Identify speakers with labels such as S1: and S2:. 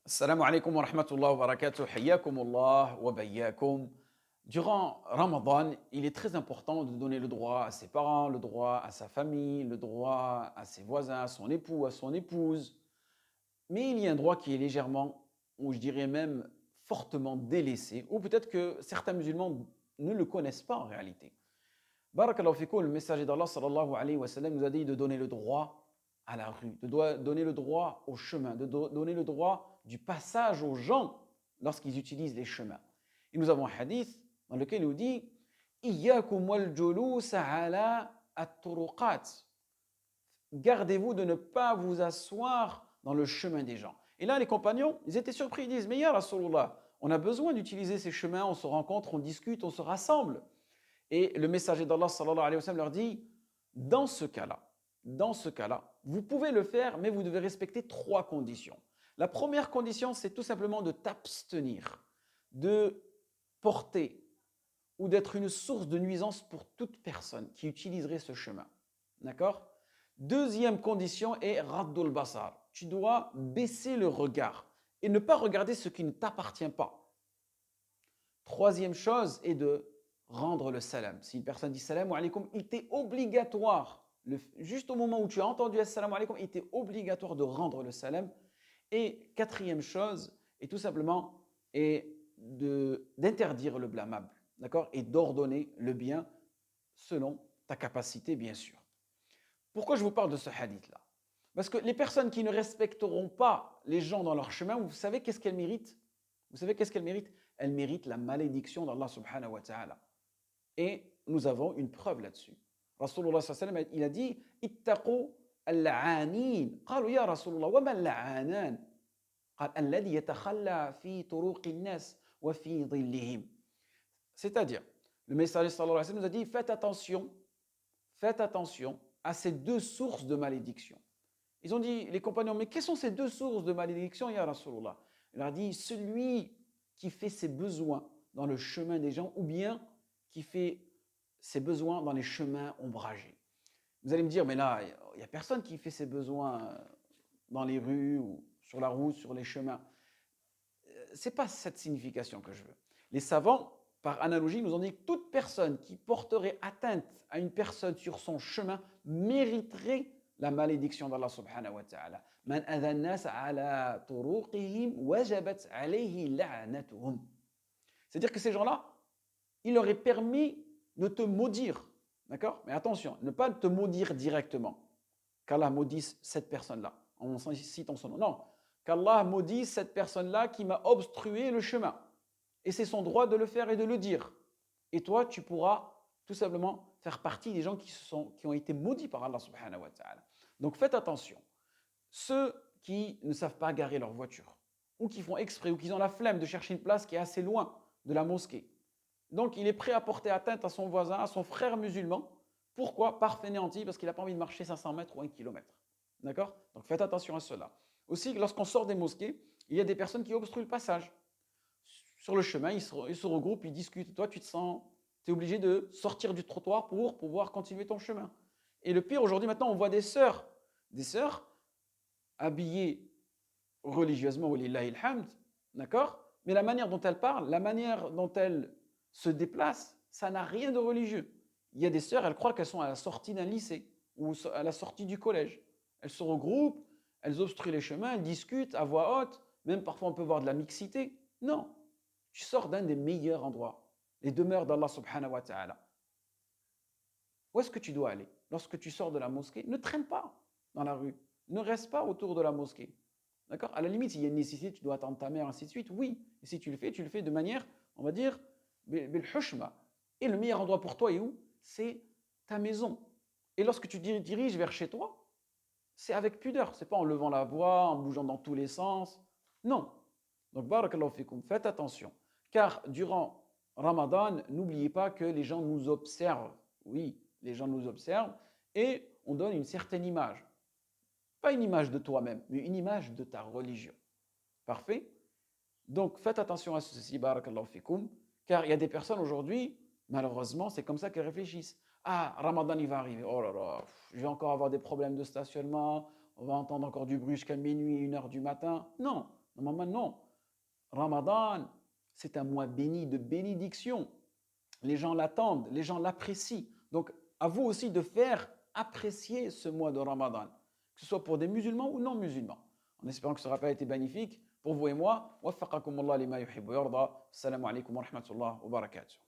S1: Assalamu alaikum wa rahmatullahi wa barakatuh. Hayyakumullah wa bayyakum. Durant Ramadan, il est très important de donner le droit à ses parents, le droit à sa famille, le droit à ses voisins, à son époux, à son épouse. Mais il y a un droit qui est légèrement, ou je dirais même fortement délaissé, ou peut-être que certains musulmans ne le connaissent pas en réalité. Barakallahu fikoum, le messager d'Allah sallallahu alayhi wa sallam nous a dit de donner le droit à la rue, donner le droit au chemin, donner le droit du passage aux gens lorsqu'ils utilisent les chemins. Et nous avons un hadith dans lequel il nous dit Iyyakum wal julus ala at-turuqat. Gardez-vous de ne pas vous asseoir dans le chemin des gens. Et là, les compagnons, ils étaient surpris, ils disent Mais ya Rasulullah, on a besoin d'utiliser ces chemins, on se rencontre, on discute, on se rassemble. Et le messager d'Allah sallallahu alayhi wa sallam leur dit, dans ce cas-là, vous pouvez le faire, mais vous devez respecter trois conditions. La première condition, c'est tout simplement de t'abstenir, de porter ou d'être une source de nuisance pour toute personne qui utiliserait ce chemin. D'accord? Deuxième condition est raddul basar. Tu dois baisser le regard et ne pas regarder ce qui ne t'appartient pas. Troisième chose est de rendre le salam. Si une personne dit salam alaikum, il t'est obligatoire, juste au moment où tu as entendu salam alaikum, il t'est obligatoire de rendre le salam. Et quatrième chose est tout simplement d'interdire le blâmable, d'accord, et d'ordonner le bien selon ta capacité, bien sûr. Pourquoi je vous parle de ce hadith-là? Parce que les personnes qui ne respecteront pas les gens dans leur chemin, vous savez qu'est-ce qu'elles méritent? Vous savez qu'est-ce qu'elles méritent? Elles méritent la malédiction d'Allah subhanahu wa ta'ala. Et nous avons une preuve là-dessus. Rasulullah sallallahu alayhi wa sallam, il a dit Ittaqu al-la'anin. Qalu ya Rasulullah, wa man la'anan? قال الذي يتخلى في طرق الناس وفي ظلهم. C'est-à-dire, le messager sallallahu alayhi wa sallam nous a dit faites attention à ces deux sources de malédiction. Ils ont dit, les compagnons, mais quelles sont ces deux sources de malédiction, ya Rasulullah? Il leur a dit, celui qui fait ses besoins dans le chemin des gens ou bien qui fait ses besoins dans les chemins ombragés. Vous allez me dire, mais là, il n'y a personne qui fait ses besoins dans les rues ou sur la route, sur les chemins. Ce n'est pas cette signification que je veux. Les savants, par analogie, nous ont dit que toute personne qui porterait atteinte à une personne sur son chemin mériterait la malédiction d'Allah subhanahu wa ta'ala. Man adha nas ala turuqihim wajabat alayhi la'natuhum. C'est-à-dire que ces gens-là, il leur est permis de te maudire. D'accord? Mais attention, ne pas te maudire directement. Qu'Allah maudisse cette personne-là, en citant son nom. Non, qu'Allah maudisse cette personne-là qui m'a obstrué le chemin. Et c'est son droit de le faire et de le dire. Et toi, tu pourras tout simplement faire partie des gens qui ont été maudits par Allah subhanahu wa ta'ala. Donc faites attention. Ceux qui ne savent pas garer leur voiture, ou qui font exprès, ou qui ont la flemme de chercher une place qui est assez loin de la mosquée. Donc il est prêt à porter atteinte à son voisin, à son frère musulman. Pourquoi? Par fainéantie, parce qu'il n'a pas envie de marcher 500 mètres ou 1 kilomètre. D'accord? Donc faites attention à cela. Aussi, lorsqu'on sort des mosquées, il y a des personnes qui obstruent le passage. Sur le chemin, ils se regroupent, ils discutent. Toi, tu es obligé de sortir du trottoir pour pouvoir continuer ton chemin. Et le pire, aujourd'hui, maintenant, on voit des sœurs habillées religieusement, walillahi alhamd, d'accord? Mais la manière dont elles parlent, la manière dont elles se déplacent, ça n'a rien de religieux. Il y a des sœurs, elles croient qu'elles sont à la sortie d'un lycée ou à la sortie du collège. Elles se regroupent, elles obstruent les chemins, elles discutent à voix haute, même parfois on peut voir de la mixité. Non, tu sors d'un des meilleurs endroits, les demeures d'Allah subhanahu wa ta'ala. Où est-ce que tu dois aller? Lorsque tu sors de la mosquée, ne traîne pas dans la rue, ne reste pas autour de la mosquée. D'accord? À la limite, s'il y a une nécessité, tu dois attendre ta mère, ainsi de suite, oui. Et si tu le fais de manière, on va dire, bil hushma. Et le meilleur endroit pour toi est où? C'est ta maison. Et lorsque tu diriges vers chez toi, c'est avec pudeur. C'est pas en levant la voix, en bougeant dans tous les sens. Non. Donc, barakallahu fikum, faites attention. Car durant Ramadan, n'oubliez pas que les gens nous observent. Oui, les gens nous observent et on donne une certaine image. Pas une image de toi-même, mais une image de ta religion. Parfait? Donc faites attention à ceci, barakallahu fikum, car il y a des personnes aujourd'hui, malheureusement, c'est comme ça qu'elles réfléchissent. Ah, Ramadan, il va arriver. Oh là là, je vais encore avoir des problèmes de stationnement, on va entendre encore du bruit jusqu'à minuit, 1 heure du matin. Non, Normalement, non. Ramadan, c'est un mois béni de bénédiction. Les gens l'attendent, les gens l'apprécient. Donc, à vous aussi de faire apprécier ce mois de Ramadan, que ce soit pour des musulmans ou non musulmans. En espérant que ce rappel a été bénéfique pour vous et moi. Waffaqakum Allah lima yuhibbu yarda. Assalamu alaikum wa rahmatullah wa barakatuh.